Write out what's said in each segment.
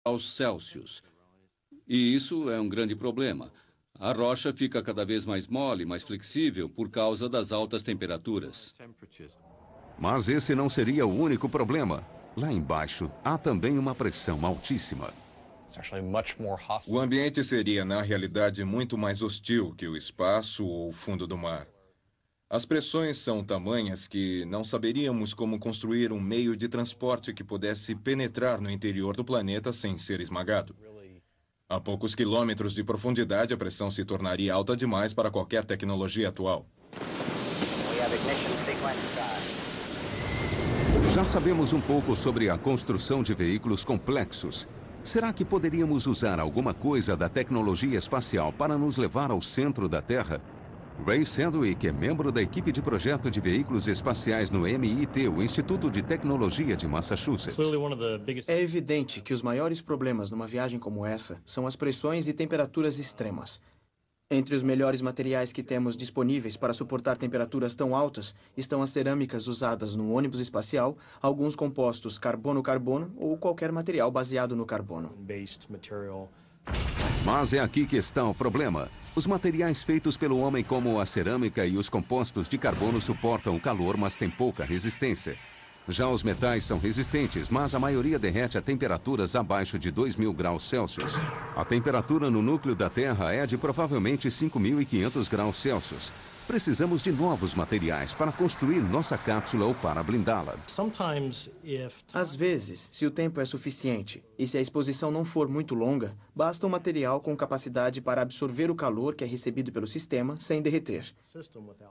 graus Celsius. E isso é um grande problema. A rocha fica cada vez mais mole, mais flexível, por causa das altas temperaturas. Mas esse não seria o único problema. Lá embaixo, há também uma pressão altíssima. O ambiente seria, na realidade, muito mais hostil que o espaço ou o fundo do mar. As pressões são tamanhas que não saberíamos como construir um meio de transporte que pudesse penetrar no interior do planeta sem ser esmagado. A poucos quilômetros de profundidade, a pressão se tornaria alta demais para qualquer tecnologia atual. Já sabemos um pouco sobre a construção de veículos complexos. Será que poderíamos usar alguma coisa da tecnologia espacial para nos levar ao centro da Terra? Ray Sandwick é membro da equipe de projeto de veículos espaciais no MIT, o Instituto de Tecnologia de Massachusetts. É evidente que os maiores problemas numa viagem como essa são as pressões e temperaturas extremas. Entre os melhores materiais que temos disponíveis para suportar temperaturas tão altas estão as cerâmicas usadas no ônibus espacial, alguns compostos carbono-carbono ou qualquer material baseado no carbono. Mas é aqui que está o problema. Os materiais feitos pelo homem, como a cerâmica e os compostos de carbono, suportam o calor, mas têm pouca resistência. Já os metais são resistentes, mas a maioria derrete a temperaturas abaixo de 2.000 graus Celsius. A temperatura no núcleo da Terra é de provavelmente 5.500 graus Celsius. Precisamos de novos materiais para construir nossa cápsula ou para blindá-la. Às vezes, se o tempo é suficiente e se a exposição não for muito longa, basta um material com capacidade para absorver o calor que é recebido pelo sistema sem derreter.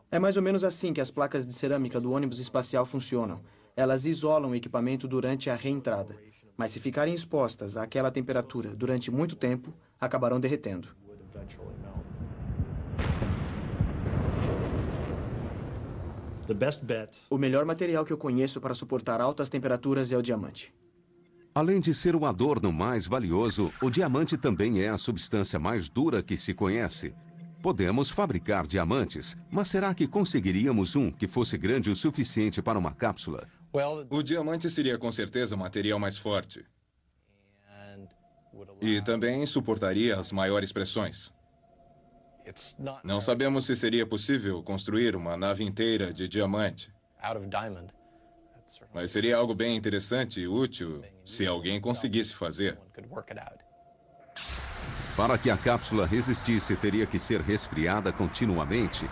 É mais ou menos assim que as placas de cerâmica do ônibus espacial funcionam. Elas isolam o equipamento durante a reentrada, mas se ficarem expostas àquela temperatura durante muito tempo, acabarão derretendo. O melhor material que eu conheço para suportar altas temperaturas é o diamante. Além de ser o adorno mais valioso, o diamante também é a substância mais dura que se conhece. Podemos fabricar diamantes, mas será que conseguiríamos um que fosse grande o suficiente para uma cápsula? O diamante seria com certeza o material mais forte. E também suportaria as maiores pressões. Não sabemos se seria possível construir uma nave inteira de diamante. Mas seria algo bem interessante e útil se alguém conseguisse fazer. Para que a cápsula resistisse, teria que ser resfriada continuamente.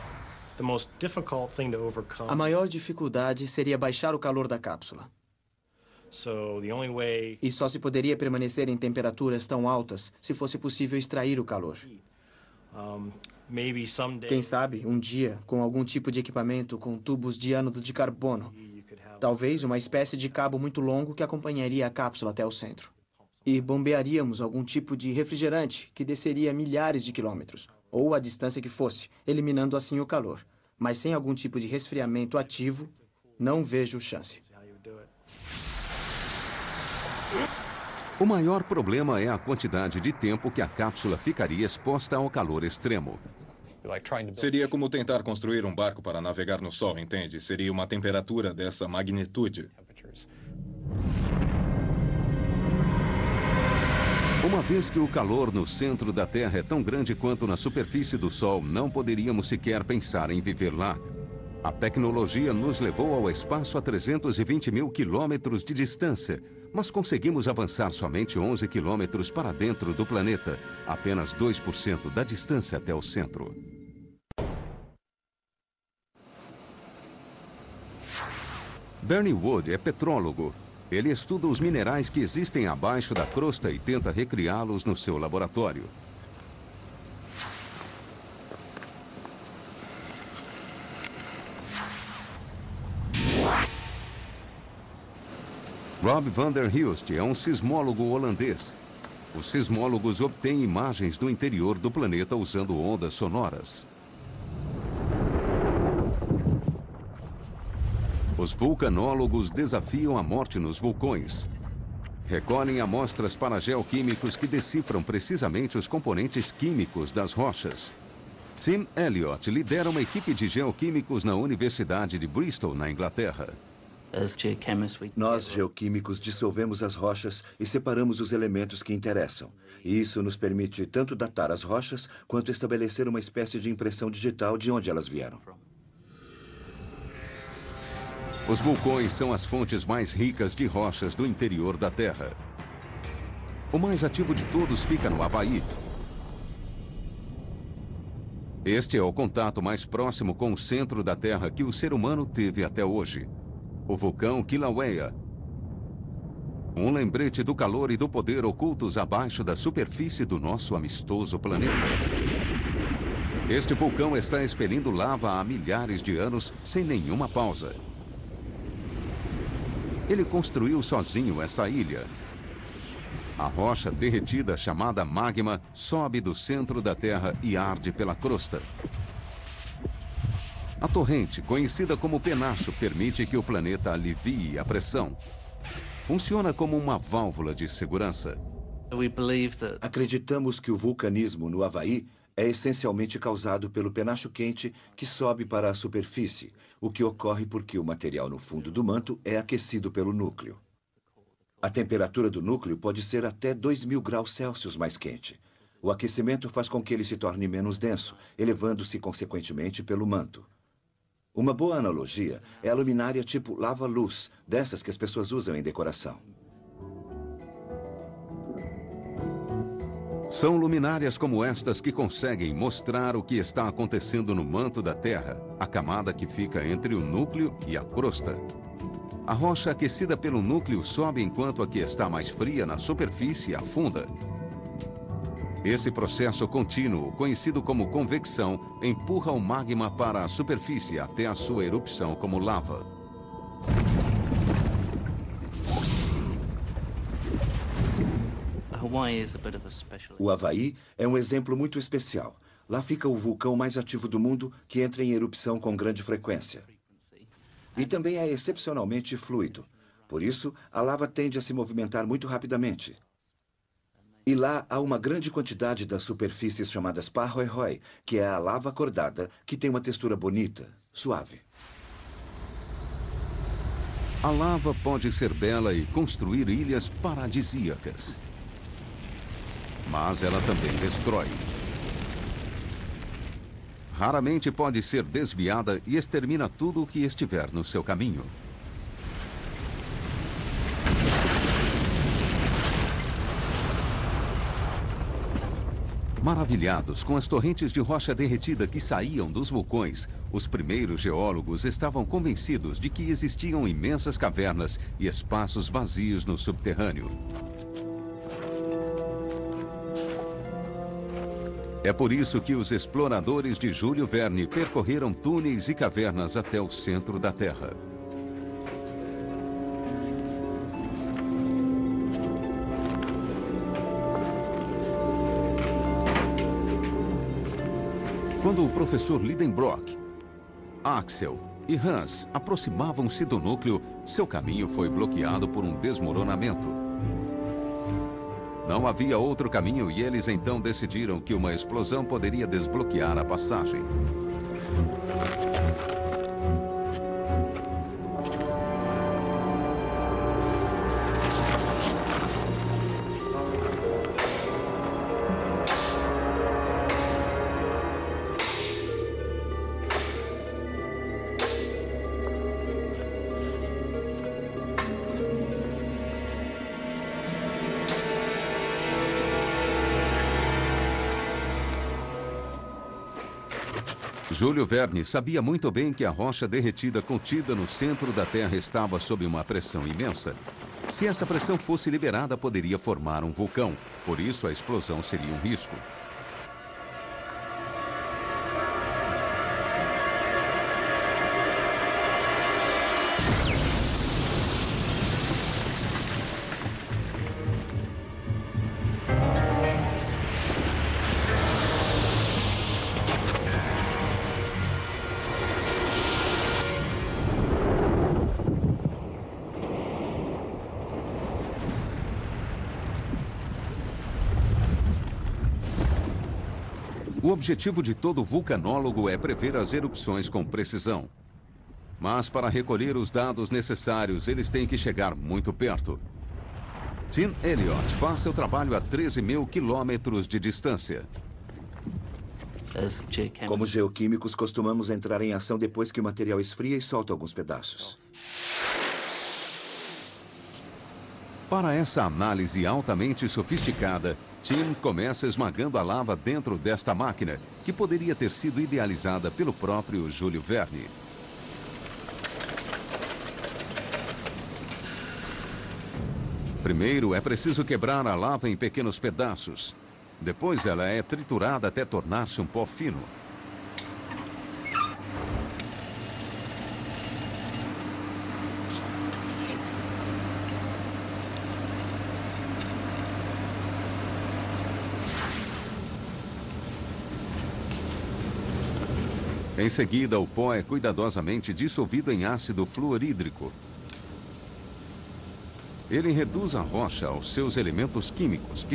A maior dificuldade seria baixar o calor da cápsula. E só se poderia permanecer em temperaturas tão altas se fosse possível extrair o calor. Quem sabe, um dia, com algum tipo de equipamento com tubos de ânodo de carbono. Talvez uma espécie de cabo muito longo que acompanharia a cápsula até o centro. E bombearíamos algum tipo de refrigerante que desceria milhares de quilômetros, ou a distância que fosse, eliminando assim o calor. Mas sem algum tipo de resfriamento ativo, não vejo chance. O maior problema é a quantidade de tempo que a cápsula ficaria exposta ao calor extremo. Seria como tentar construir um barco para navegar no Sol, entende? Seria uma temperatura dessa magnitude. Uma vez que o calor no centro da Terra é tão grande quanto na superfície do Sol, não poderíamos sequer pensar em viver lá. A tecnologia nos levou ao espaço a 320.000 quilômetros de distância, mas conseguimos avançar somente 11 quilômetros para dentro do planeta, apenas 2% da distância até o centro. Bernie Wood é petrólogo. Ele estuda os minerais que existem abaixo da crosta e tenta recriá-los no seu laboratório. Rob van der Hilst é um sismólogo holandês. Os sismólogos obtêm imagens do interior do planeta usando ondas sonoras. Os vulcanólogos desafiam a morte nos vulcões. Recolhem amostras para geoquímicos que decifram precisamente os componentes químicos das rochas. Tim Elliott lidera uma equipe de geoquímicos na Universidade de Bristol, na Inglaterra. Nós, geoquímicos, dissolvemos as rochas e separamos os elementos que interessam. E isso nos permite tanto datar as rochas, quanto estabelecer uma espécie de impressão digital de onde elas vieram. Os vulcões são as fontes mais ricas de rochas do interior da Terra. O mais ativo de todos fica no Havaí. Este é o contato mais próximo com o centro da Terra que o ser humano teve até hoje. O vulcão Kilauea. Um lembrete do calor e do poder ocultos abaixo da superfície do nosso amistoso planeta. Este vulcão está expelindo lava há milhares de anos sem nenhuma pausa. Ele construiu sozinho essa ilha. A rocha derretida chamada magma sobe do centro da Terra e arde pela crosta. A torrente, conhecida como penacho, permite que o planeta alivie a pressão. Funciona como uma válvula de segurança. Acreditamos que o vulcanismo no Havaí é essencialmente causado pelo penacho quente que sobe para a superfície, o que ocorre porque o material no fundo do manto é aquecido pelo núcleo. A temperatura do núcleo pode ser até 2.000 graus Celsius mais quente. O aquecimento faz com que ele se torne menos denso, elevando-se consequentemente pelo manto. Uma boa analogia é a luminária tipo lava-luz, dessas que as pessoas usam em decoração. São luminárias como estas que conseguem mostrar o que está acontecendo no manto da Terra, a camada que fica entre o núcleo e a crosta. A rocha aquecida pelo núcleo sobe enquanto a que está mais fria na superfície afunda. Esse processo contínuo, conhecido como convecção, empurra o magma para a superfície até a sua erupção como lava. O Havaí é um exemplo muito especial. Lá fica o vulcão mais ativo do mundo, que entra em erupção com grande frequência. E também é excepcionalmente fluido. Por isso, a lava tende a se movimentar muito rapidamente. E lá há uma grande quantidade das superfícies chamadas Pahoehoe, que é a lava acordada, que tem uma textura bonita, suave. A lava pode ser bela e construir ilhas paradisíacas. Mas ela também destrói. Raramente pode ser desviada e extermina tudo o que estiver no seu caminho. Maravilhados com as torrentes de rocha derretida que saíam dos vulcões, os primeiros geólogos estavam convencidos de que existiam imensas cavernas e espaços vazios no subterrâneo. É por isso que os exploradores de Júlio Verne percorreram túneis e cavernas até o centro da Terra. Quando o professor Lidenbrock, Axel e Hans aproximavam-se do núcleo, seu caminho foi bloqueado por um desmoronamento. Não havia outro caminho e eles então decidiram que uma explosão poderia desbloquear a passagem. Júlio Verne sabia muito bem que a rocha derretida contida no centro da Terra estava sob uma pressão imensa. Se essa pressão fosse liberada, poderia formar um vulcão. Por isso, a explosão seria um risco. O objetivo de todo vulcanólogo é prever as erupções com precisão. Mas para recolher os dados necessários, eles têm que chegar muito perto. Tim Elliott faz seu trabalho a 13 mil quilômetros de distância. Como geoquímicos, costumamos entrar em ação depois que o material esfria e solta alguns pedaços. Para essa análise altamente sofisticada, Tim começa esmagando a lava dentro desta máquina, que poderia ter sido idealizada pelo próprio Júlio Verne. Primeiro, é preciso quebrar a lava em pequenos pedaços. Depois, ela é triturada até tornar-se um pó fino. Em seguida, o pó é cuidadosamente dissolvido em ácido fluorídrico. Ele reduz a rocha aos seus elementos químicos, que